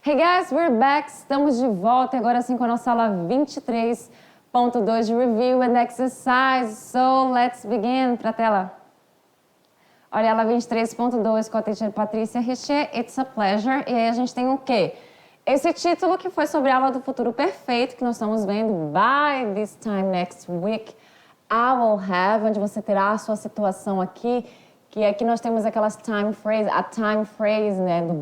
Hey guys, we're back! Estamos de volta agora sim com a nossa aula 23.2 de Review and Exercise. So, let's begin. Pra tela. Olha, aula 23.2 com a teacher Patrícia Richer, It's a Pleasure. E aí a gente tem o quê? Esse título que foi sobre a aula do futuro perfeito, que nós estamos vendo. By this time next week, I will have, onde você terá a sua situação aqui, que aqui nós temos aquelas time phrases, a time phrase, né, do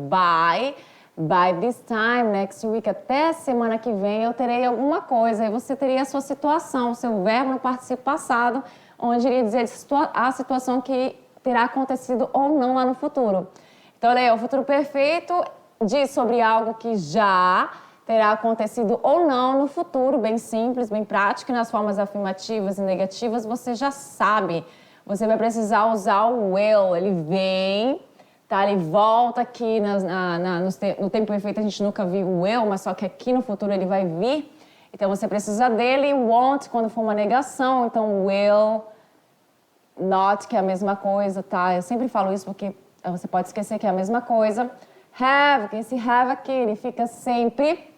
by this time next week, até semana que vem eu terei alguma coisa, aí você teria a sua situação, o seu verbo no particípio passado, onde iria dizer a situação que terá acontecido ou não lá no futuro. Então, olha aí, o futuro perfeito diz sobre algo que já terá acontecido ou não no futuro, bem simples, bem prático, e nas formas afirmativas e negativas você já sabe. Você vai precisar usar o will, ele vem, tá? Ele volta aqui no tempo perfeito, a gente nunca viu o will, mas só que aqui no futuro ele vai vir. Então você precisa dele, want quando for uma negação, então will, not, que é a mesma coisa, tá? Eu sempre falo isso porque você pode esquecer que é a mesma coisa. Have, que esse have aqui, ele fica sempre,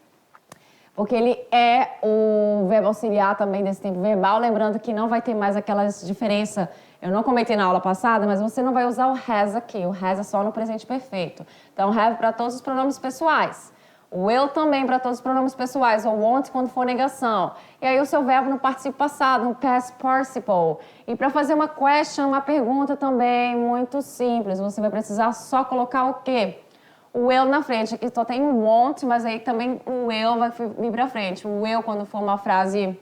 porque ele é o verbo auxiliar também desse tempo verbal, lembrando que não vai ter mais aquelas diferenças. Eu não comentei na aula passada, mas você não vai usar o has aqui. O has é só no presente perfeito. Então, have para todos os pronomes pessoais. Will também para todos os pronomes pessoais. Ou want quando for negação. E aí o seu verbo no particípio passado, no past participle. E para fazer uma question, uma pergunta também, muito simples. Você vai precisar só colocar o quê? O will na frente. Aqui só tem o want, mas aí também o will vai vir para frente. O will quando for uma frase...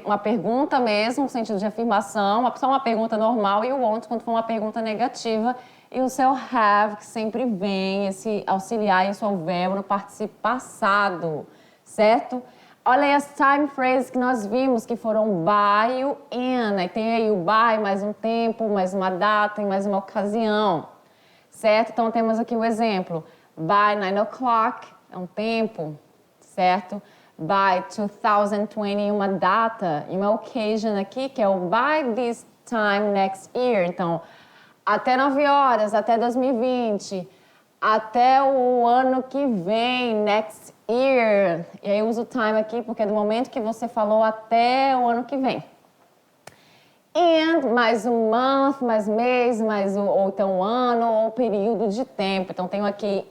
uma pergunta mesmo, no sentido de afirmação, só uma pergunta normal, e o want quando for uma pergunta negativa, e o seu have, que sempre vem, esse auxiliar em seu verbo no particípio passado, certo? Olha aí as time phrases que nós vimos, que foram by e o in, e tem aí o by, mais um tempo, mais uma data e mais uma ocasião, certo? Então temos aqui o exemplo, by 9 o'clock, é um tempo, certo? By 2020, uma data, e uma occasion aqui, que é o by this time next year. Então, até 9 horas, até 2020, até o ano que vem, next year. E aí eu uso time aqui porque é do momento que você falou até o ano que vem. And, mais um month, mais mês, ou então ano, ou período de tempo. Então, tenho aqui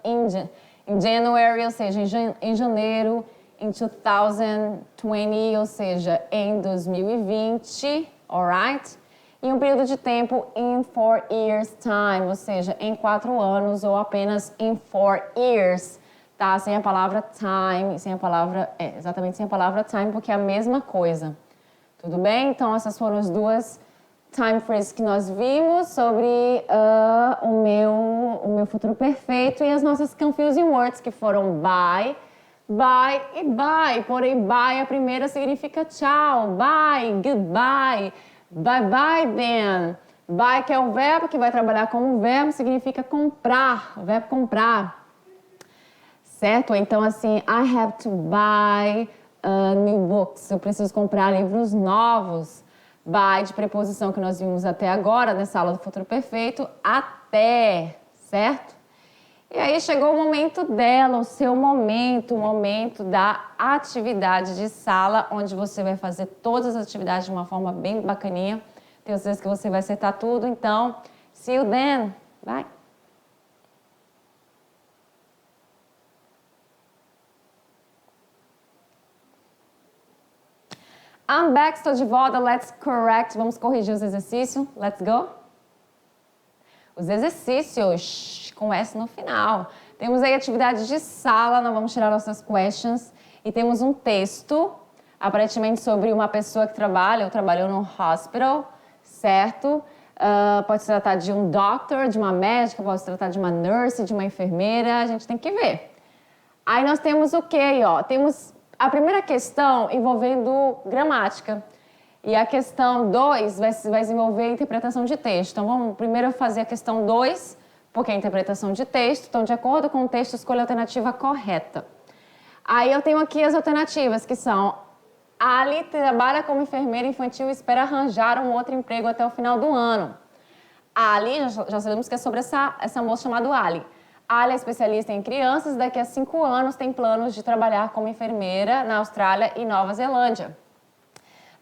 in January, ou seja, em janeiro, em 2020, ou seja, em 2020, alright? E um período de tempo in 4 years time, ou seja, em 4 anos ou apenas in 4 years, tá? Sem a palavra time, exatamente sem a palavra time, porque é a mesma coisa. Tudo bem? Então, essas foram as duas time phrases que nós vimos sobre o meu futuro perfeito e as nossas confusing words, que foram by e bye. Porém, bye, a primeira significa tchau. Bye, goodbye. Bye, then. Buy, que é o verbo, que vai trabalhar como verbo, significa comprar. O verbo comprar. Certo? Então, assim, I have to buy new books. Eu preciso comprar livros novos. By, de preposição que nós vimos até agora, nessa aula do futuro perfeito, até. Certo? E aí chegou o momento dela, o seu momento, o momento da atividade de sala, onde você vai fazer todas as atividades de uma forma bem bacaninha. Tenho certeza que você vai acertar tudo, então, see you then. Bye! I'm back, estou de volta, let's correct, vamos corrigir os exercícios, let's go! Os exercícios com S no final. Temos aí atividade de sala, nós vamos tirar nossas questions. E temos um texto, aparentemente sobre uma pessoa que trabalha ou trabalhou no hospital, certo? Pode se tratar de um doctor, de uma médica, pode se tratar de uma nurse, de uma enfermeira, a gente tem que ver. Aí nós temos o quê aí, ó? Temos a primeira questão envolvendo gramática. E a questão 2 vai desenvolver a interpretação de texto. Então, vamos primeiro fazer a questão 2, porque é a interpretação de texto. Então, de acordo com o texto, escolha a alternativa correta. Aí eu tenho aqui as alternativas, que são: Ali trabalha como enfermeira infantil e espera arranjar um outro emprego até o final do ano. Ali, já sabemos que é sobre essa moça chamada Ali. Ali é especialista em crianças, daqui a 5 anos tem planos de trabalhar como enfermeira na Austrália e Nova Zelândia.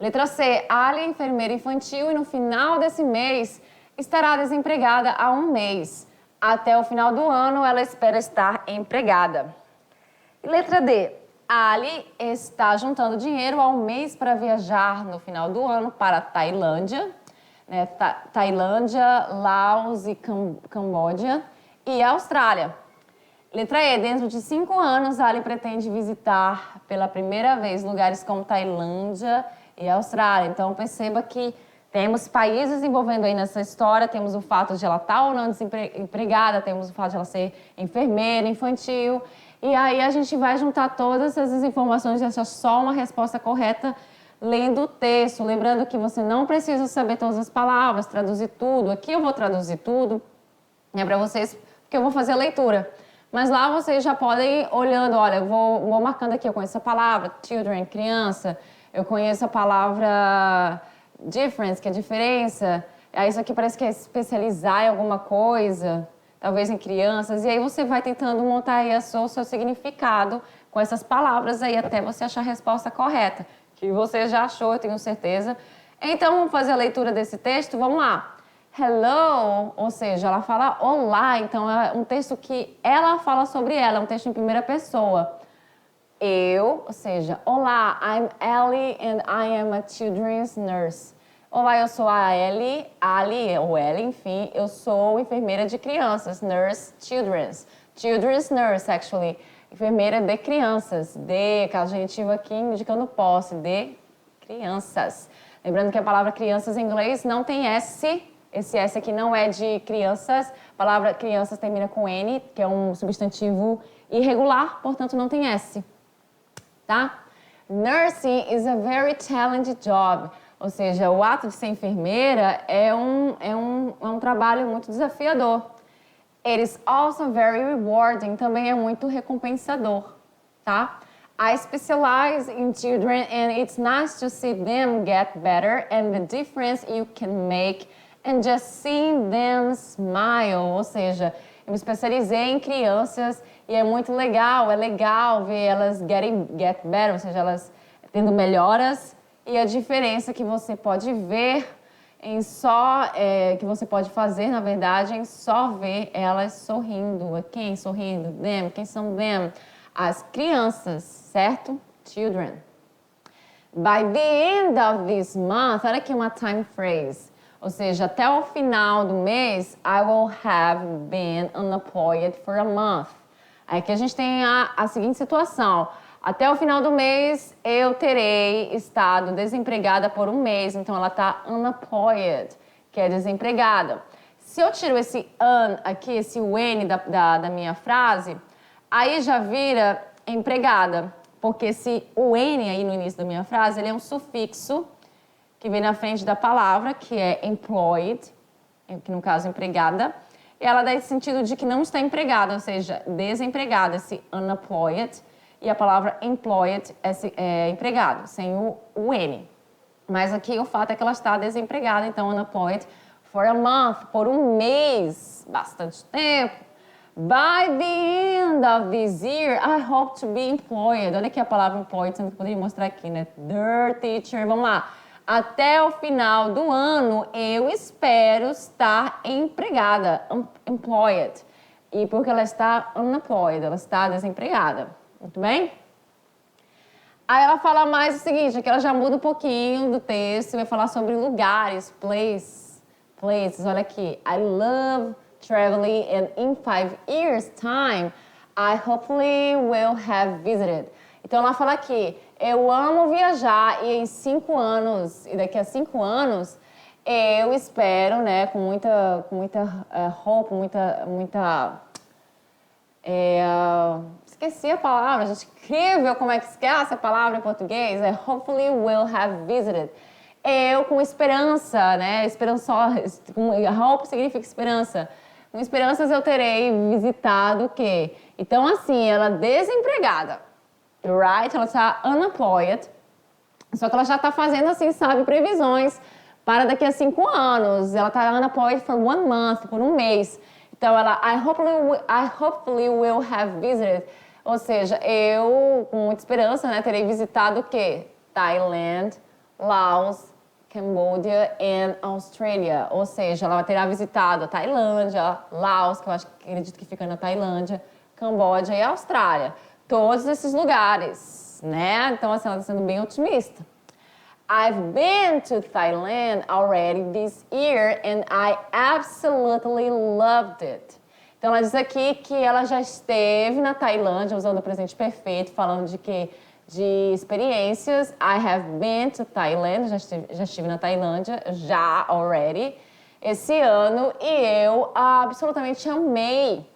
Letra C, Ali é enfermeira infantil e no final desse mês estará desempregada há 1 mês. Até o final do ano, ela espera estar empregada. E letra D, Ali está juntando dinheiro há 1 mês para viajar no final do ano para a Tailândia, né? Tailândia, Laos e Camboja e a Austrália. Letra E, dentro de 5 anos, Ali pretende visitar pela primeira vez lugares como Tailândia e Austrália. Então, perceba que temos países envolvendo aí nessa história, temos o fato de ela estar ou não desempregada, temos o fato de ela ser enfermeira, infantil, e aí a gente vai juntar todas essas informações e achar só uma resposta correta lendo o texto. Lembrando que você não precisa saber todas as palavras, traduzir tudo. Aqui eu vou traduzir tudo, né, para vocês, porque eu vou fazer a leitura. Mas lá vocês já podem ir olhando, olha, eu vou marcando aqui, eu conheço a palavra children, criança, eu conheço a palavra difference, que é diferença. Aí isso aqui parece que é especializar em alguma coisa, talvez em crianças. E aí você vai tentando montar aí o seu significado com essas palavras aí até você achar a resposta correta, que você já achou, eu tenho certeza. Então vamos fazer a leitura desse texto, vamos lá. Hello, ou seja, ela fala olá, então é um texto que ela fala sobre ela, é um texto em primeira pessoa. Eu, ou seja, olá, I'm Ellie and I am a children's nurse. Olá, eu sou a Ellie, Ali ou Ellie, enfim, eu sou enfermeira de crianças, nurse, children's nurse, actually, enfermeira de crianças, de, aquela genitiva aqui indicando posse, de crianças. Lembrando que a palavra crianças em inglês não tem S, esse S aqui não é de crianças, a palavra crianças termina com N, que é um substantivo irregular, portanto não tem S. Tá? Nursing is a very challenging job. Ou seja, o ato de ser enfermeira é um trabalho muito desafiador. It is also very rewarding. Também é muito recompensador. Tá? I specialize in children and it's nice to see them get better and the difference you can make and just seeing them smile. Ou seja, eu me especializei em crianças e é muito legal, é legal ver elas get better, ou seja, elas tendo melhoras e a diferença que você pode ver em só, que você pode fazer, na verdade, em só ver elas sorrindo. Quem sorrindo? Them. Quem são them? As crianças, certo? Children. By the end of this month, olha aqui uma time phrase. Ou seja, até o final do mês, I will have been unemployed for a month. Aqui a gente tem a seguinte situação. Até o final do mês, eu terei estado desempregada por 1 mês. Então, ela está unemployed, que é desempregada. Se eu tiro esse un aqui, esse N da minha frase, aí já vira empregada. Porque o N aí no início da minha frase, ele é um sufixo que vem na frente da palavra, que é employed, que no caso empregada, e ela dá esse sentido de que não está empregada, ou seja, desempregada, esse unemployed, e a palavra employed é empregado, sem o N. Mas aqui o fato é que ela está desempregada, então unemployed for a month, por 1 mês, bastante tempo. By the end of this year, I hope to be employed. Olha aqui a palavra employed, sendo que eu poderia mostrar aqui, né? Dear teacher, vamos lá. Até o final do ano, eu espero estar empregada, employed. E porque ela está unemployed, ela está desempregada. Muito bem? Aí ela fala mais o seguinte, aqui ela já muda um pouquinho do texto, vai falar sobre lugares, places. Olha aqui. I love traveling and in 5 years' time, I hopefully will have visited. Então ela fala aqui, eu amo viajar e em 5 anos, e daqui a 5 anos, eu espero, né, com muita hope, esqueci a palavra, gente, incrível como é que esquece a palavra em português, é hopefully will have visited. Eu com esperança, né, hope significa esperança. Com esperanças eu terei visitado o quê? Então assim, ela desempregada. Right? Ela está unemployed, só que ela já está fazendo, assim, sabe, previsões para daqui a 5 anos. Ela está unemployed for 1 month, por 1 mês. Então, ela, I hopefully will have visited. Ou seja, eu, com muita esperança, né, terei visitado o quê? Thailand, Laos, Cambodia e Austrália. Ou seja, ela terá visitado a Tailândia, Laos, que eu acredito que fica na Tailândia, Camboja e Austrália. Todos esses lugares, né? Então, assim, ela está sendo bem otimista. I've been to Thailand already this year and I absolutely loved it. Então, ela diz aqui que ela já esteve na Tailândia, usando o presente perfeito, falando de que de experiências. I have been to Thailand, já estive na Tailândia, já, already, esse ano, e eu absolutamente amei.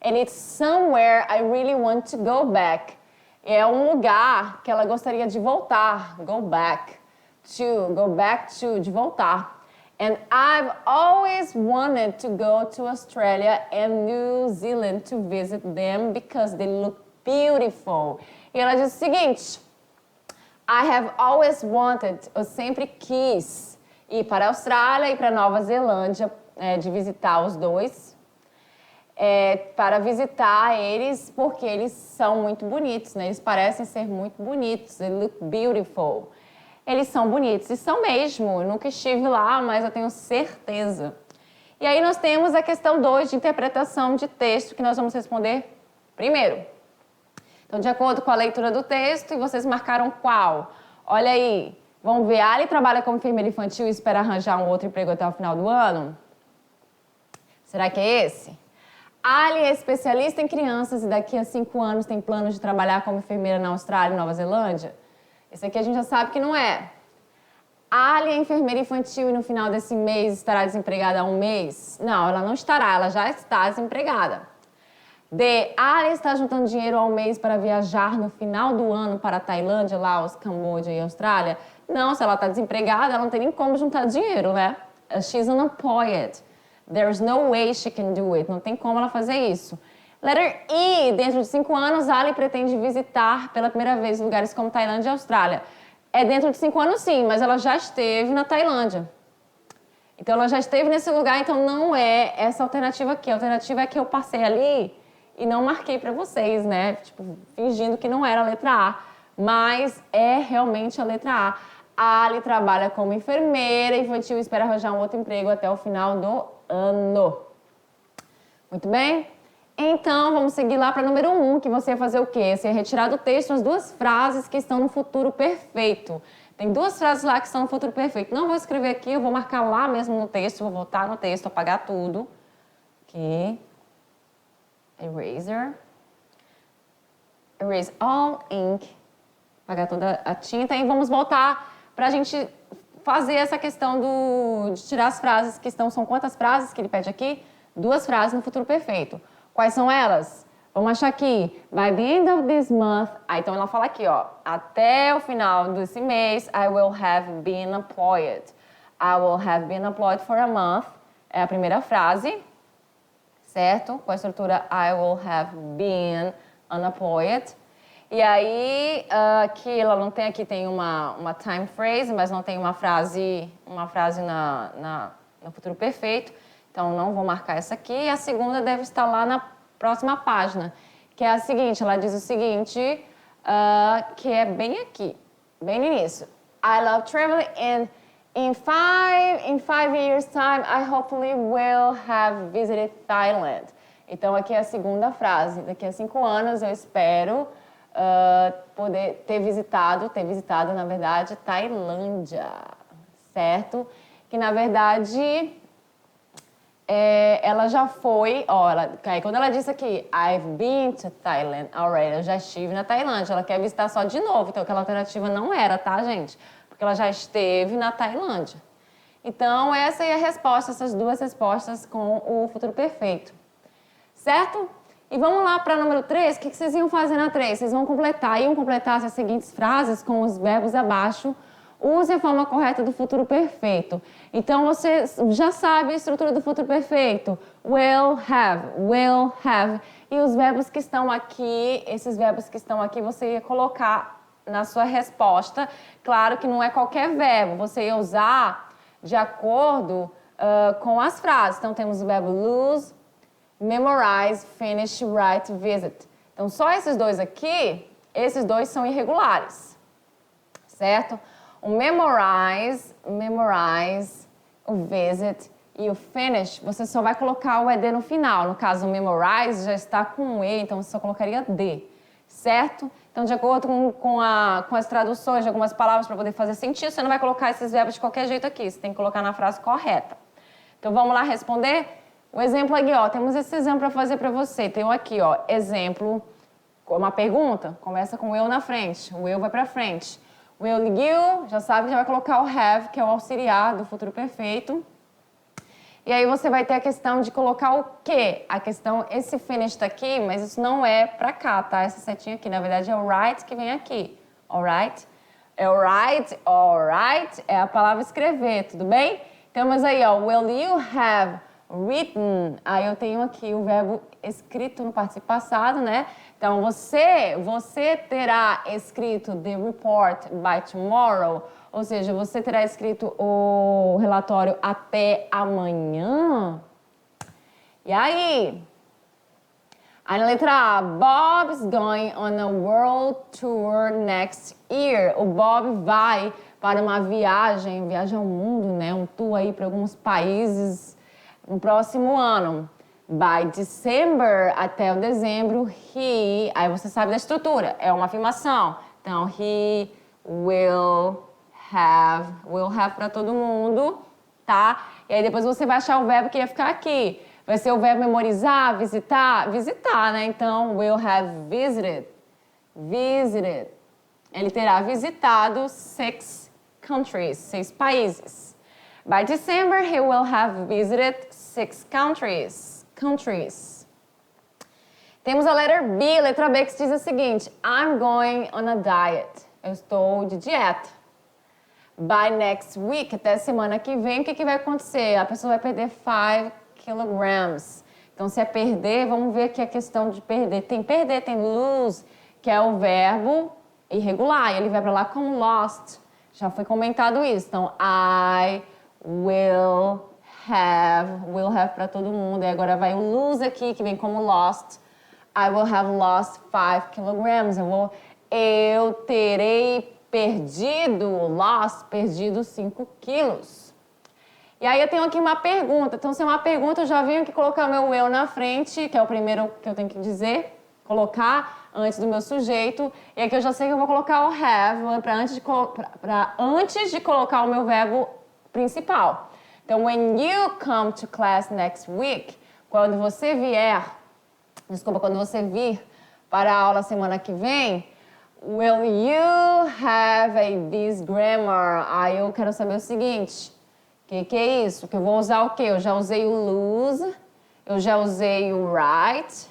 And it's somewhere I really want to go back. É um lugar que ela gostaria de voltar, go back to, de voltar. And I've always wanted to go to Australia and New Zealand to visit them because they look beautiful. E ela diz o seguinte, I have always wanted, eu sempre quis ir para a Austrália e para a Nova Zelândia, de visitar os dois, para visitar eles, porque eles são muito bonitos, né? Eles parecem ser muito bonitos, they look beautiful. Eles são bonitos, e são mesmo, eu nunca estive lá, mas eu tenho certeza. E aí nós temos a questão 2 de interpretação de texto, que nós vamos responder primeiro. Então, de acordo com a leitura do texto, e vocês marcaram qual? Olha aí, vamos ver, Ali trabalha como enfermeira infantil e espera arranjar um outro emprego até o final do ano? Será que é esse? Ali é especialista em crianças e daqui a 5 anos tem planos de trabalhar como enfermeira na Austrália e Nova Zelândia? Esse aqui a gente já sabe que não é. Ali é enfermeira infantil e no final desse mês estará desempregada há um mês? Não, ela não estará, ela já está desempregada. D. Ali está juntando dinheiro ao mês para viajar no final do ano para a Tailândia, Laos, Camboja e Austrália? Não, se ela está desempregada, ela não tem nem como juntar dinheiro, né? She's unemployed. There's no way she can do it. Não tem como ela fazer isso. Letter E. Dentro de 5 anos, Ali pretende visitar pela primeira vez lugares como Tailândia e Austrália. É dentro de 5 anos, sim, mas ela já esteve na Tailândia. Então, ela já esteve nesse lugar, então não é essa alternativa aqui. A alternativa é que eu passei ali e não marquei para vocês, né? Tipo, fingindo que não era a letra A. Mas é realmente a letra A. A Ali trabalha como enfermeira infantil e espera arranjar um outro emprego até o final do ano. Muito bem? Então, vamos seguir lá para número 1, que você ia fazer o quê? Você ia retirar do texto as 2 frases que estão no futuro perfeito. Tem 2 frases lá que estão no futuro perfeito. Não vou escrever aqui, eu vou marcar lá mesmo no texto, vou voltar no texto, apagar tudo. Aqui. Eraser. Erase all ink. Apagar toda a tinta e vamos voltar para a gente fazer essa questão de tirar as frases que estão... São quantas frases que ele pede aqui? 2 frases no futuro perfeito. Quais são elas? Vamos achar aqui. By the end of this month. Então ela fala aqui, ó. Até o final desse mês, I will have been employed. I will have been employed for a month. É a primeira frase. Certo? Com a estrutura I will have been unemployed. E aí, aqui ela não tem, aqui tem uma time phrase, mas não tem uma frase no futuro perfeito. Então, não vou marcar essa aqui. E a segunda deve estar lá na próxima página, que é a seguinte. Ela diz o seguinte, que é bem aqui, bem no início. I love traveling and in five years' time, I hopefully will have visited Thailand. Então, aqui é a segunda frase. Daqui a 5 anos, eu espero poder ter visitado, na verdade, Tailândia, certo? Que, na verdade... ela já foi, quando ela disse aqui, I've been to Thailand already, eu já estive na Tailândia, ela quer visitar só de novo, então aquela alternativa não era, tá, gente? Porque ela já esteve na Tailândia. Então, essa é a resposta, essas 2 respostas com o futuro perfeito. Certo? E vamos lá para número 3, o que vocês iam fazer na 3? Vocês iam completar as seguintes frases com os verbos abaixo. Use a forma correta do futuro perfeito. Então, você já sabe a estrutura do futuro perfeito. Will have. E os verbos que estão aqui, esses verbos que estão aqui, você ia colocar na sua resposta. Claro que não é qualquer verbo. Você ia usar de acordo com as frases. Então, temos o verbo lose, memorize, finish, write, visit. Então, só esses dois aqui, esses dois são irregulares, certo? O memorize, o visit e o finish, você só vai colocar o ED no final. No caso, o memorize já está com um E, então você só colocaria D, certo? Então, de acordo com as traduções de algumas palavras para poder fazer sentido, você não vai colocar esses verbos de qualquer jeito aqui, você tem que colocar na frase correta. Então, vamos lá responder? O exemplo aqui, ó, temos esse exemplo para fazer para você. Tem aqui, ó, exemplo, uma pergunta, começa com o eu na frente, o eu vai para frente. Will you, já sabe que já vai colocar o have, que é o auxiliar do futuro perfeito. E aí você vai ter a questão de colocar o quê? A questão, esse finish tá aqui, mas isso não é pra cá, tá? Essa setinha aqui, na verdade, é o right que vem aqui. Alright? É o right, alright, é a palavra escrever, tudo bem? Então, mas aí, ó, will you have written? Aí eu tenho aqui o verbo escrito no participio passado, né? Então, você terá escrito the report by tomorrow, ou seja, você terá escrito o relatório até amanhã. E aí? Aí na letra A, Bob's going on a world tour next year. O Bob vai para uma viagem ao mundo, né? Um tour aí para alguns países no próximo ano. By December, até o dezembro, aí você sabe da estrutura, é uma afirmação. Então, he will have para todo mundo, tá? E aí depois você vai achar o verbo que ia ficar aqui. Vai ser o verbo memorizar, visitar, né? Então, will have visited. Ele terá visitado 6 countries, 6 países. By December, he will have visited 6 countries. Temos a letra B, que diz o seguinte: I'm going on a diet. Eu estou de dieta. By next week, até semana que vem, o que vai acontecer? A pessoa vai perder 5 kilograms. Então, se é perder, vamos ver aqui a questão de perder. Tem perder, tem lose, que é o verbo irregular. E ele vai para lá como lost. Já foi comentado isso. Então, I will have para todo mundo. E agora vai o lose aqui, que vem como lost. I will have lost 5 kilograms. Eu terei perdido 5 quilos. E aí eu tenho aqui uma pergunta. Então, se é uma pergunta, eu já venho aqui colocar meu eu na frente, que é o primeiro que eu tenho que dizer, colocar antes do meu sujeito. E aqui eu já sei que eu vou colocar o have para antes de colocar o meu verbo principal. Então, when you come to class next week, quando você vir para a aula semana que vem, will you have this grammar? Aí eu quero saber o seguinte, que é isso? Que eu vou usar o quê? Eu já usei o lose, eu já usei o write,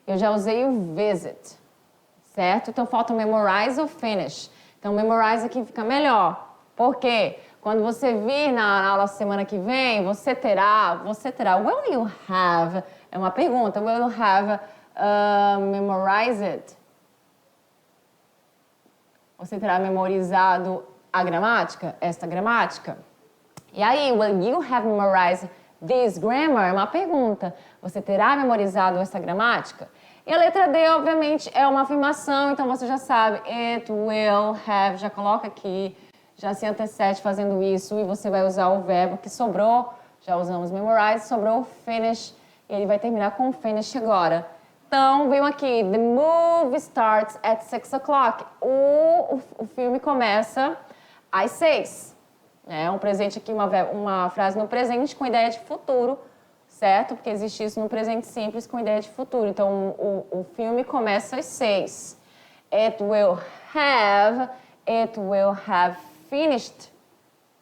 eu já usei o visit, certo? Então, falta o memorize ou finish. Então, memorize aqui fica melhor. Por quê? Quando você vir na aula semana que vem, você terá, will you have, é uma pergunta, will you have memorized? Você terá memorizado a gramática, esta gramática? E aí, will you have memorized this grammar? É uma pergunta. Você terá memorizado essa gramática? E a letra D, obviamente, é uma afirmação, então você já sabe, it will have, já coloca aqui, já se antecede fazendo isso, e você vai usar o verbo que sobrou, já usamos memorize, sobrou o finish, e ele vai terminar com o finish agora. Então, veio aqui, the movie starts at 6 o'clock. O filme começa às 6. É um presente aqui, uma frase no presente com ideia de futuro, certo? Porque existe isso no presente simples com ideia de futuro. Então, o filme começa às 6. It will have finished.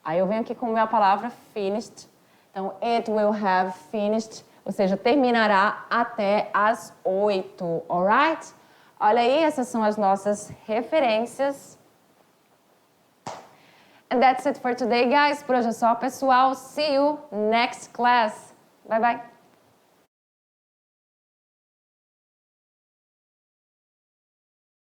Aí eu venho aqui com a minha palavra finished. Então, it will have finished, ou seja, terminará até às 8, alright? Olha aí, essas são as nossas referências. And that's it for today, guys. Por hoje é só, pessoal. See you next class. Bye, bye.